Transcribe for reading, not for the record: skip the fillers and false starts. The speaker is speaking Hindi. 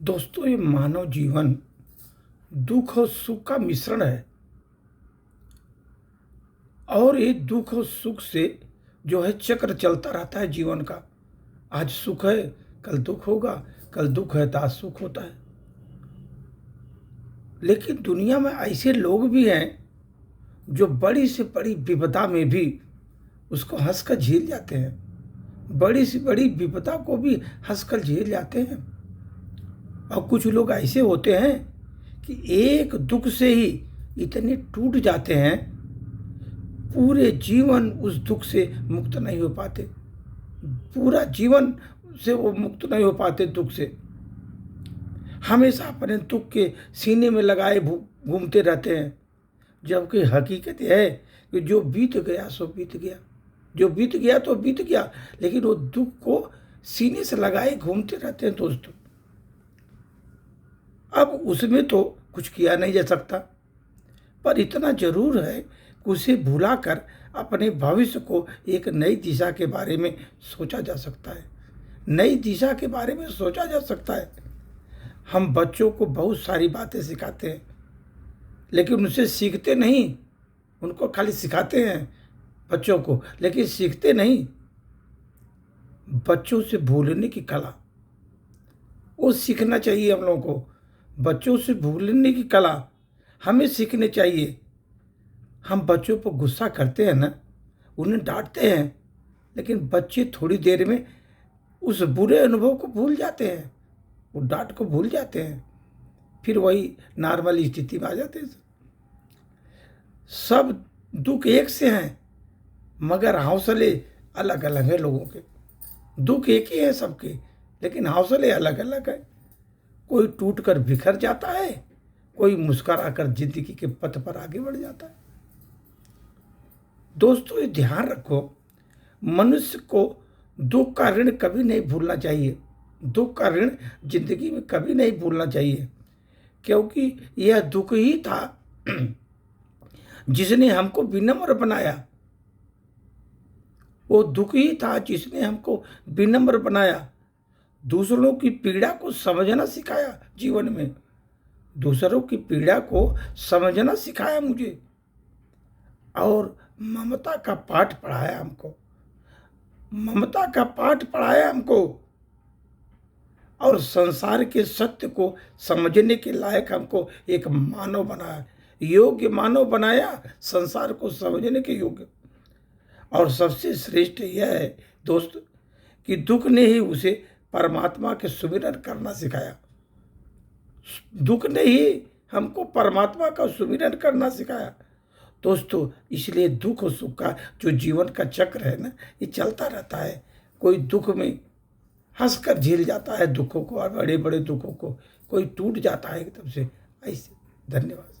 दोस्तों, ये मानव जीवन दुख और सुख का मिश्रण है। और ये दुख और सुख से जो है चक्र चलता रहता है जीवन का। आज सुख है, कल दुख होगा, कल दुख है तो आज सुख होता है। लेकिन दुनिया में ऐसे लोग भी हैं जो बड़ी से बड़ी विपदा में भी उसको हंसकर झेल जाते हैं। बड़ी से बड़ी विपदा को भी हंसकर झेल जाते हैं। और कुछ लोग ऐसे होते हैं कि एक दुख से ही इतने टूट जाते हैं, पूरे जीवन उस दुख से मुक्त नहीं हो पाते। पूरा जीवन से वो मुक्त नहीं हो पाते दुख से। हमेशा अपने दुख के सीने में लगाए घूमते रहते हैं। जबकि हकीकत है कि जो बीत गया सो बीत गया, जो बीत गया तो बीत गया, लेकिन वो दुख को सीने से लगाए घूमते रहते हैं दोस्तों। अब उसमें तो कुछ किया नहीं जा सकता, पर इतना जरूर है कि उसे भुलाकर अपने भविष्य को एक नई दिशा के बारे में सोचा जा सकता है। नई दिशा के बारे में सोचा जा सकता है। हम बच्चों को बहुत सारी बातें सिखाते हैं, लेकिन उनसे सीखते नहीं। उनको खाली सिखाते हैं बच्चों को, लेकिन सीखते नहीं। बच्चों से भूलने की कला, वो सीखना चाहिए हम लोगों को। बच्चों से भूलने की कला हमें सीखनी चाहिए। हम बच्चों पर गुस्सा करते हैं ना, उन्हें डांटते हैं, लेकिन बच्चे थोड़ी देर में उस बुरे अनुभव को भूल जाते हैं, वो डांट को भूल जाते हैं, फिर वही नॉर्मल स्थिति में आ जाते हैं। सब दुख एक से हैं, मगर हौसले अलग अलग हैं लोगों के। दुख एक ही है सबके, लेकिन हौसले अलग अलग है। कोई टूट कर बिखर जाता है, कोई मुस्कुराकर जिंदगी के पथ पर आगे बढ़ जाता है। दोस्तों, ये ध्यान रखो, मनुष्य को दुख का ऋण कभी नहीं भूलना चाहिए। दुख का ऋण जिंदगी में कभी नहीं भूलना चाहिए, क्योंकि यह दुख ही था जिसने हमको विनम्र बनाया। वो दुख ही था जिसने हमको विनम्र बनाया। दूसरों की पीड़ा को समझना सिखाया जीवन में। दूसरों की पीड़ा को समझना सिखाया मुझे, और ममता का पाठ पढ़ाया हमको। ममता का पाठ पढ़ाया हमको, और संसार के सत्य को समझने के लायक हमको एक मानव बनाया, योग्य मानव बनाया, संसार को समझने के योग्य। और सबसे श्रेष्ठ यह है दोस्त कि दुख ने ही उसे परमात्मा के सुमिरन करना सिखाया। दुख ने ही हमको परमात्मा का सुमिरन करना सिखाया दोस्तों। इसलिए दुख और सुख का जो जीवन का चक्र है ना, ये चलता रहता है। कोई दुख में हंसकर झेल जाता है दुखों को, बड़े बड़े दुखों को। कोई टूट जाता है एकदम से। ऐसे धन्यवाद।